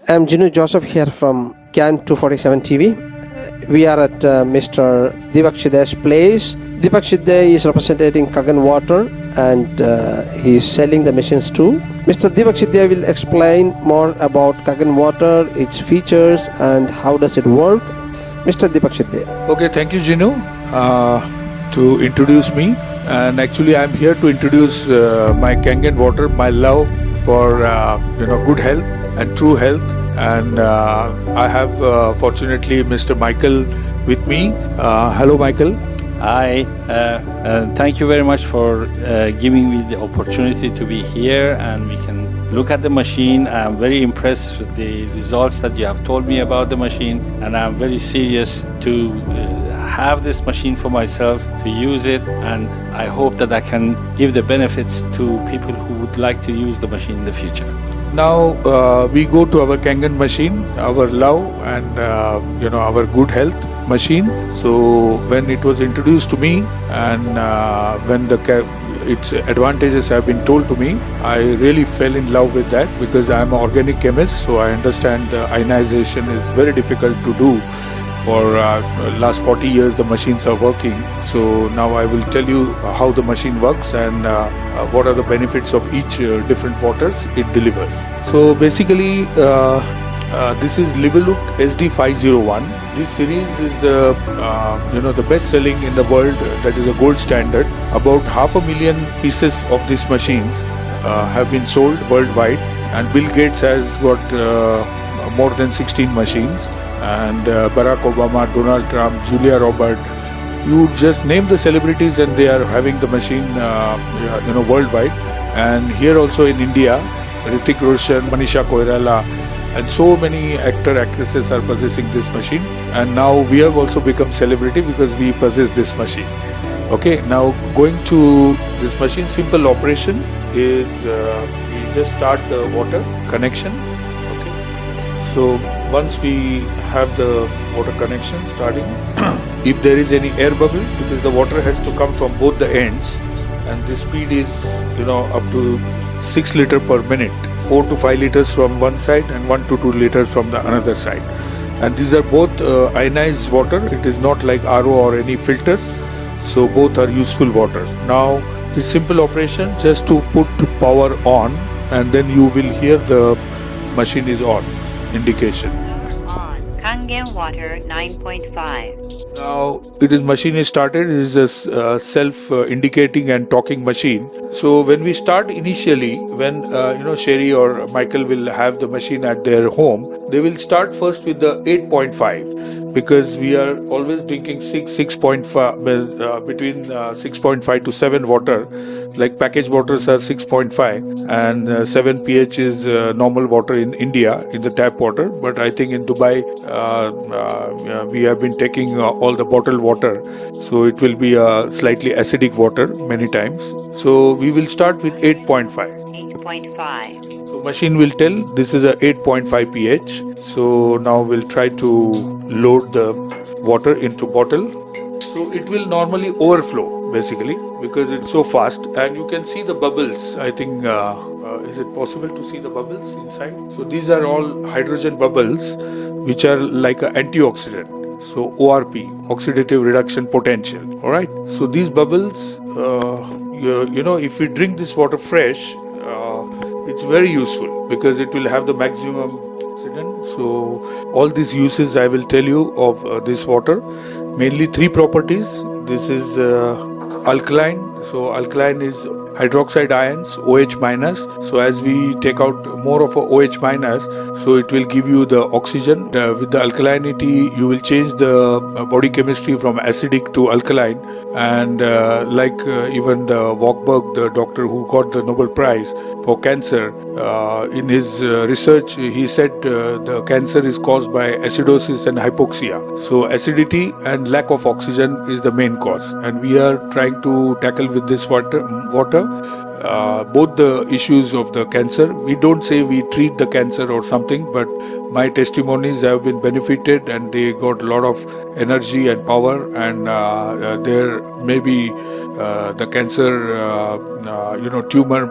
I'm Jinu Joseph here from CAN 247 TV. We are at Mr. Deepak Shidde's place. Deepak Shidde is representing Kangen Water and he is selling the machines too. Mr. Deepak Shidde will explain more about Kangen Water, its features and how does it work. Mr. Deepak Shidde. Okay, thank you Jinu to introduce me, and actually I'm here to introduce my Kangen Water, my love for good health and true health. And I have fortunately Mr. Michael with me. Hello Michael. Hi, thank you very much for giving me the opportunity to be here and we can look at the machine. I'm very impressed with the results that you have told me about the machine, and I'm very serious to have this machine for myself, to use it, and I hope that I can give the benefits to people who would like to use the machine in the future. Now we go to our Kangen machine, our love and our good health machine. So when it was introduced to me and when its advantages have been told to me, I really fell in love with that, because I am an organic chemist, so I understand the ionization is very difficult to do. For last 40 years the machines are working. So now I will tell you how the machine works and what are the benefits of each different waters it delivers. So basically this is Livelook SD501. This series is the the best selling in the world, that is a gold standard. About 500,000 pieces of these machines have been sold worldwide, and Bill Gates has got more than 16 machines. And Barack Obama, Donald Trump, Julia Roberts, you just name the celebrities and they are having the machine worldwide. And here also in India, Hrithik Roshan, Manisha Koirala and so many actresses are possessing this machine. And now we have also become celebrity because we possess this machine. Okay, now going to this machine, simple operation is we just start the water connection. Okay, so once we have the water connection starting, if there is any air bubble, because the water has to come from both the ends, and the speed is up to 6 liters per minute, 4 to 5 liters from one side and 1 to 2 liters from the another side. And these are both ionized water. It is not like RO or any filters, so both are useful water. Now this simple operation, just to put power on, and then you will hear the machine is on indication. On Kangen Water 9.5. Now machine is started. It is a self-indicating and talking machine. So when we start initially, when Sherry or Michael will have the machine at their home, they will start first with the 8.5, because we are always drinking 6.5 between 6.5 to 7 water. Like packaged waters are 6.5 and 7 pH is normal water in India, in the tap water. But I think in Dubai we have been taking all the bottled water, so it will be a slightly acidic water many times. So we will start with 8.5. 8.5. So machine will tell this is a 8.5 pH. So now we'll try to load the water into bottle. So it will normally overflow basically, because it's so fast, and you can see the bubbles. I think is it possible to see the bubbles inside? So these are all hydrogen bubbles which are like an antioxidant. So ORP, oxidative reduction potential. Alright, so these bubbles if we drink this water fresh, it's very useful because it will have the maximum oxidant. So all these uses I will tell you of this water. Mainly 3 properties. This is alkaline. So alkaline is hydroxide ions, OH minus. So as we take out more of a OH minus, so it will give you the oxygen. With the alkalinity, you will change the body chemistry from acidic to alkaline. And even the Warburg, the doctor who got the Nobel Prize for cancer, in his research, he said the cancer is caused by acidosis and hypoxia. So acidity and lack of oxygen is the main cause, and we are trying to tackle with this water both the issues of the cancer. We don't say we treat the cancer or something, but my testimonies have been benefited and they got a lot of energy and power, and there maybe the cancer tumor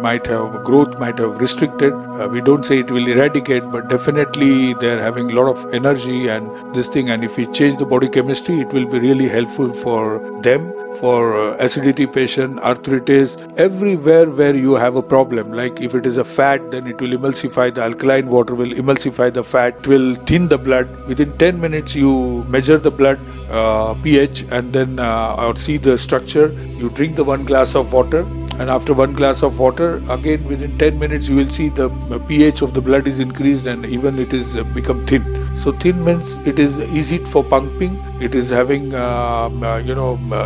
growth might have restricted. We don't say it will eradicate, but definitely they're having a lot of energy and this thing, and if we change the body chemistry, it will be really helpful for them, for acidity patient, arthritis, everywhere where you have a problem. Like if it is a fat, then it will emulsify, the alkaline water will emulsify the fat, it will thin the blood. Within 10 minutes you measure the blood pH and then or see the structure. You drink the 1 glass of water, and after 1 glass of water, again within 10 minutes you will see the pH of the blood is increased and even it is become thin. So thin means it is easy for pumping, it is having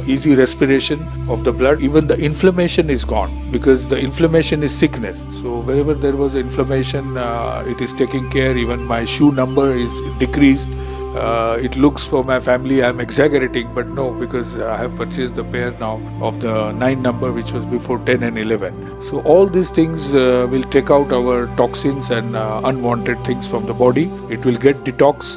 easy respiration of the blood. Even the inflammation is gone, because the inflammation is sickness. So wherever there was inflammation, it is taking care. Even my shoe number is decreased. It looks for my family I'm exaggerating, but no, because I have purchased the pair now of the 9 number, which was before 10 and 11. So all these things will take out our toxins and unwanted things from the body. It will get detox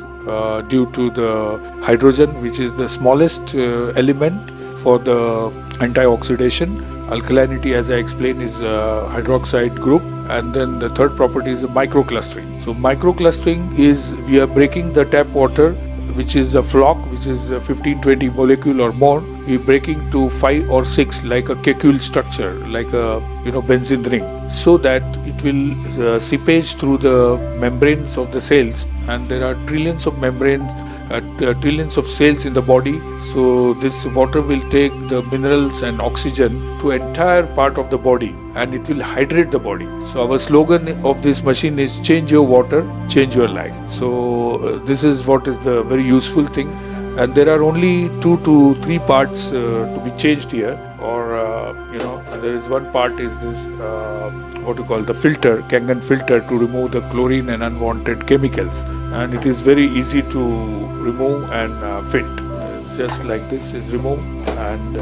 due to the hydrogen, which is the smallest element for the antioxidation. Alkalinity, as I explained, is a hydroxide group, and then the third property is microclustering. So microclustering is we are breaking the tap water, which is a flock, which is 15-20 molecule or more. We are breaking to 5 or 6 like a cacule structure, like a benzene ring, so that it will seepage through the membranes of the cells, and there are trillions of membranes. Trillions of cells in the body, so this water will take the minerals and oxygen to entire part of the body, and it will hydrate the body. So our slogan of this machine is change your water, change your life. So this is what is the very useful thing, and there are only 2 to 3 parts to be changed here, or there is one part is this what you call the filter, Kangen filter, to remove the chlorine and unwanted chemicals, and it is very easy to remove and fit. It's just like this is removed, and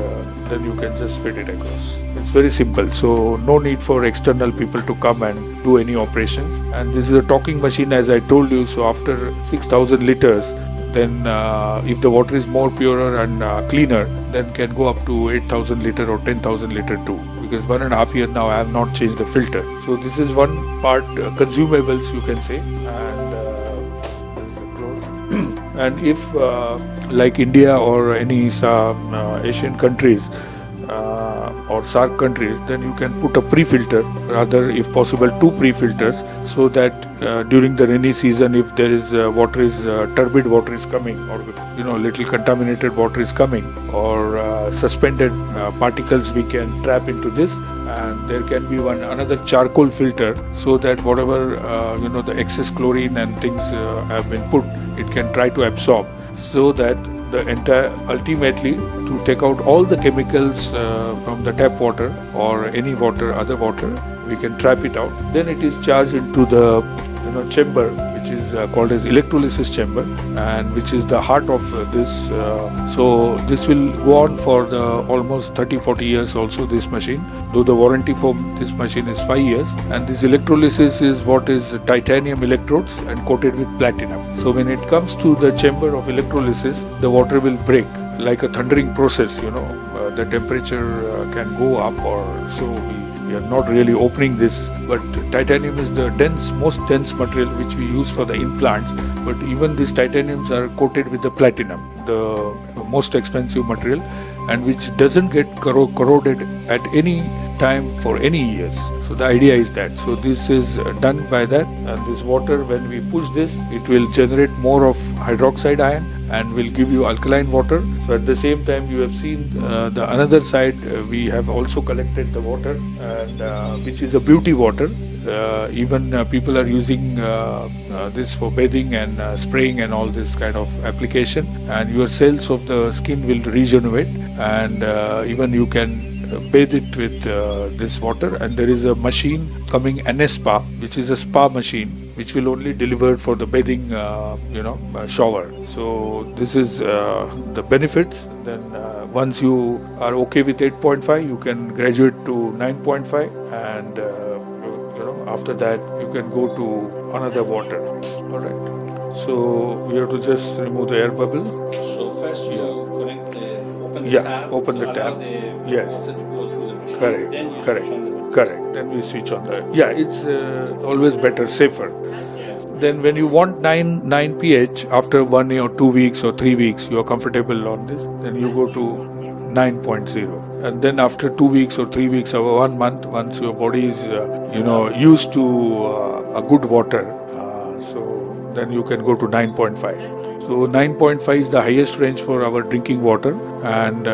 then you can just fit it across. It's very simple, so no need for external people to come and do any operations. And this is a talking machine, as I told you. So after 6,000 liters, then if the water is more purer and cleaner, then can go up to 8,000 liter or 10,000 liter too, because 1.5 years now I have not changed the filter. So this is one part consumables, you can say, and this is the close. And if like India or any Asian countries or SAARC countries, then you can put a pre-filter, rather if possible 2 pre-filters, so that during the rainy season, if there is turbid water is coming, or little contaminated water is coming, or suspended particles, we can trap into this, and there can be another charcoal filter, so that whatever the excess chlorine and things have been put, it can try to absorb, so that the entire, ultimately, to take out all the chemicals from the tap water or any water, other water, we can trap it out. Then it is charged into the chamber, which is called as electrolysis chamber, and which is the heart of this. So this will go on for the almost 30-40 years also, this machine, though the warranty for this machine is 5 years. And this electrolysis is what is titanium electrodes and coated with platinum. So when it comes to the chamber of electrolysis, the water will break like a thundering process. The temperature can go up, or so we are not really opening this, but titanium is the most dense material which we use for the implants. But even these titaniums are coated with the platinum, the most expensive material, and which doesn't get corroded at any time for any years. So the idea is that, so this is done by that, and this water, when we push this, it will generate more of hydroxide ion and will give you alkaline water. So at the same time, you have seen the another side, we have also collected the water, and which is a beauty water. Even people are using this for bathing and spraying and all this kind of application, and your cells of the skin will regenerate, and even you can bathe it with this water. And there is a machine coming, NSPA, which is a spa machine, which will only deliver for the bathing, shower. So this is the benefits. Then once you are okay with 8.5, you can graduate to 9.5, and after that you can go to another water. All right. So we have to just remove the air bubble. So first you connect open the tap. Open the tap. Yes. Water to go through the machine. Correct. Then you Correct. switch on the motor. Correct. Then we switch on the. Yeah, it's always better, safer. Then when you want 9 pH after 1 or 2 weeks or 3 weeks, you are comfortable on this, then you go to 9.0. And then after 2 weeks or 3 weeks or 1 month, once your body is used to a good water, so then you can go to 9.5. So 9.5 is the highest range for our drinking water, and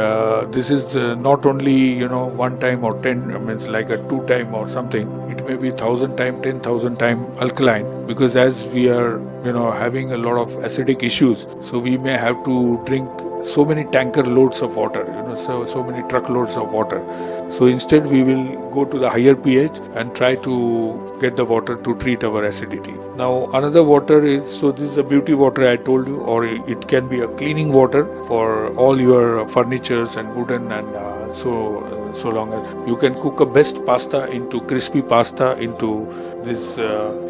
this is not only 1 time or 10, means like a 2 time or something. It may be 1,000 time, 10,000 time alkaline, because as we are having a lot of acidic issues, so we may have to drink so many tanker loads of water, so many truckloads of water. So instead we will go to the higher pH and try to get the water to treat our acidity. Now another water is, so this is the beauty water I told you, or it can be a cleaning water for all your furnitures and wooden, and so long as you can cook a best pasta into crispy pasta into this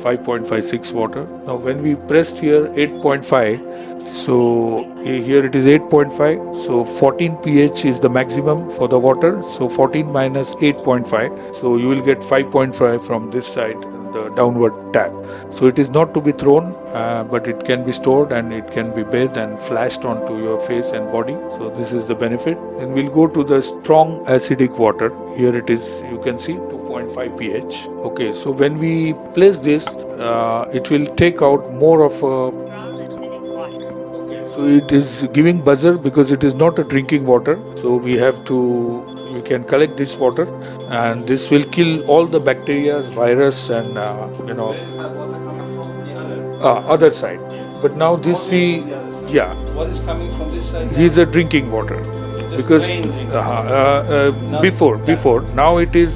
5.56 water. Now when we pressed here 8.5, so here it is 8.5, so 14 pH is the maximum for the water, so 14 minus 8.5, so you will get 5.5 from this side, the downward tap. So it is not to be thrown, but it can be stored and it can be bathed and flashed onto your face and body. So this is the benefit. Then we'll go to the strong acidic water. Here it is, you can see 2.5 pH. Okay, so when we place this, it will take out more of a. So it is giving buzzer because it is not a drinking water. So we can collect this water, and this will kill all the bacteria, virus, and other side. But now this What is coming from this side? is a drinking water, because before now it is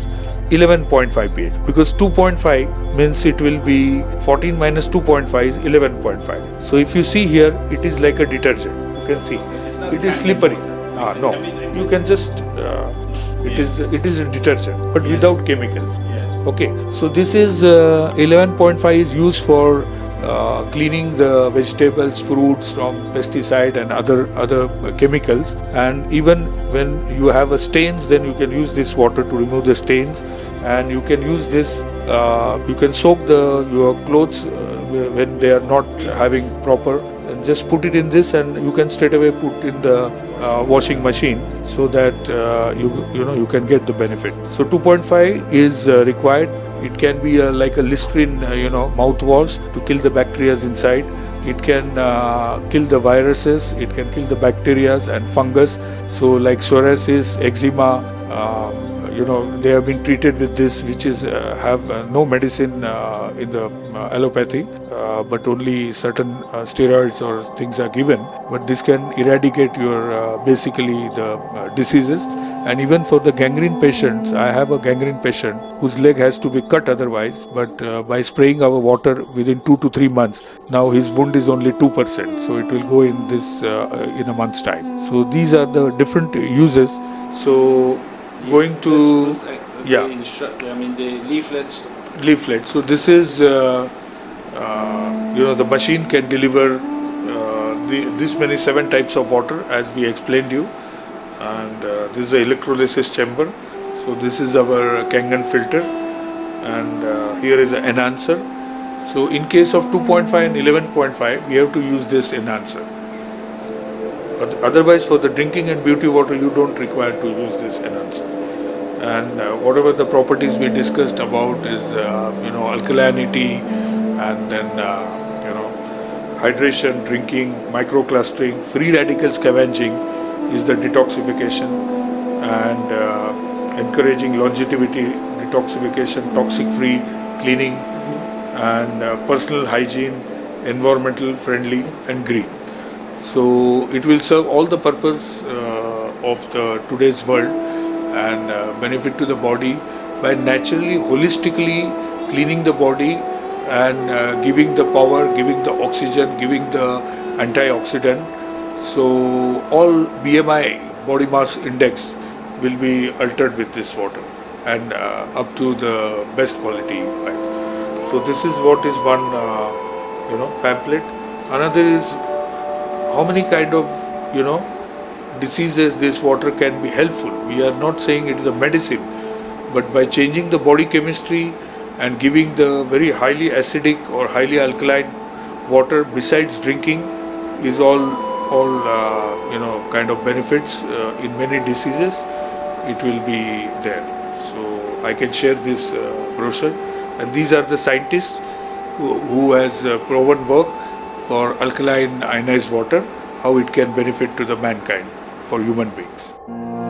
11.5 pH, because 2.5 means it will be 14 minus 2.5 is 11.5. So if you see here, it is like a detergent. You can see it is slippery. No, you can just it is a detergent, but without chemicals. Okay, so this is 11.5 is used for cleaning the vegetables, fruits from pesticide and other chemicals. And even when you have a stains, then you can use this water to remove the stains, and you can use this. You can soak your clothes when they are not having proper, and just put it in this, and you can straight away put in the washing machine, so that you can get the benefit. So 2.5 is required. It can be like a Listerine, mouthwash to kill the bacteria inside. It can kill the viruses. It can kill the bacteria and fungus. So like psoriasis, eczema, they have been treated with this, which is have no medicine in the allopathy, but only certain steroids or things are given. But this can eradicate your basically the diseases. And even for the gangrene patients, I have a gangrene patient whose leg has to be cut otherwise, but by spraying our water within 2 to 3 months, now his wound is only 2%, so it will go in this in a month's time. So these are the different uses. So going to the leaflet. So this is the machine can deliver this many 7 types of water, as we explained you. And this is the electrolysis chamber. So this is our Kangen filter, and here is the enhancer. So in case of 2.5 and 11.5, we have to use this enhancer. Otherwise, for the drinking and beauty water, you don't require to use this enhancer. And whatever the properties we discussed about is alkalinity, and then hydration, drinking, microclustering, free radical scavenging is the detoxification, and encouraging longevity, detoxification, toxic free cleaning, and personal hygiene, environmental friendly and green. So it will serve all the purpose of the today's world, and benefit to the body by naturally, holistically cleaning the body, and giving the power, giving the oxygen, giving the antioxidant. So all BMI, body mass index, will be altered with this water and up to the best quality wise. So this is what is one pamphlet. Another is how many kind of diseases this water can be helpful. We are not saying it is a medicine, but by changing the body chemistry and giving the very highly acidic or highly alkaline water besides drinking is all kind of benefits in many diseases. It will be there. So I can share this brochure, and these are the scientists who has proven work for alkaline ionized water, how it can benefit to the mankind, for human beings.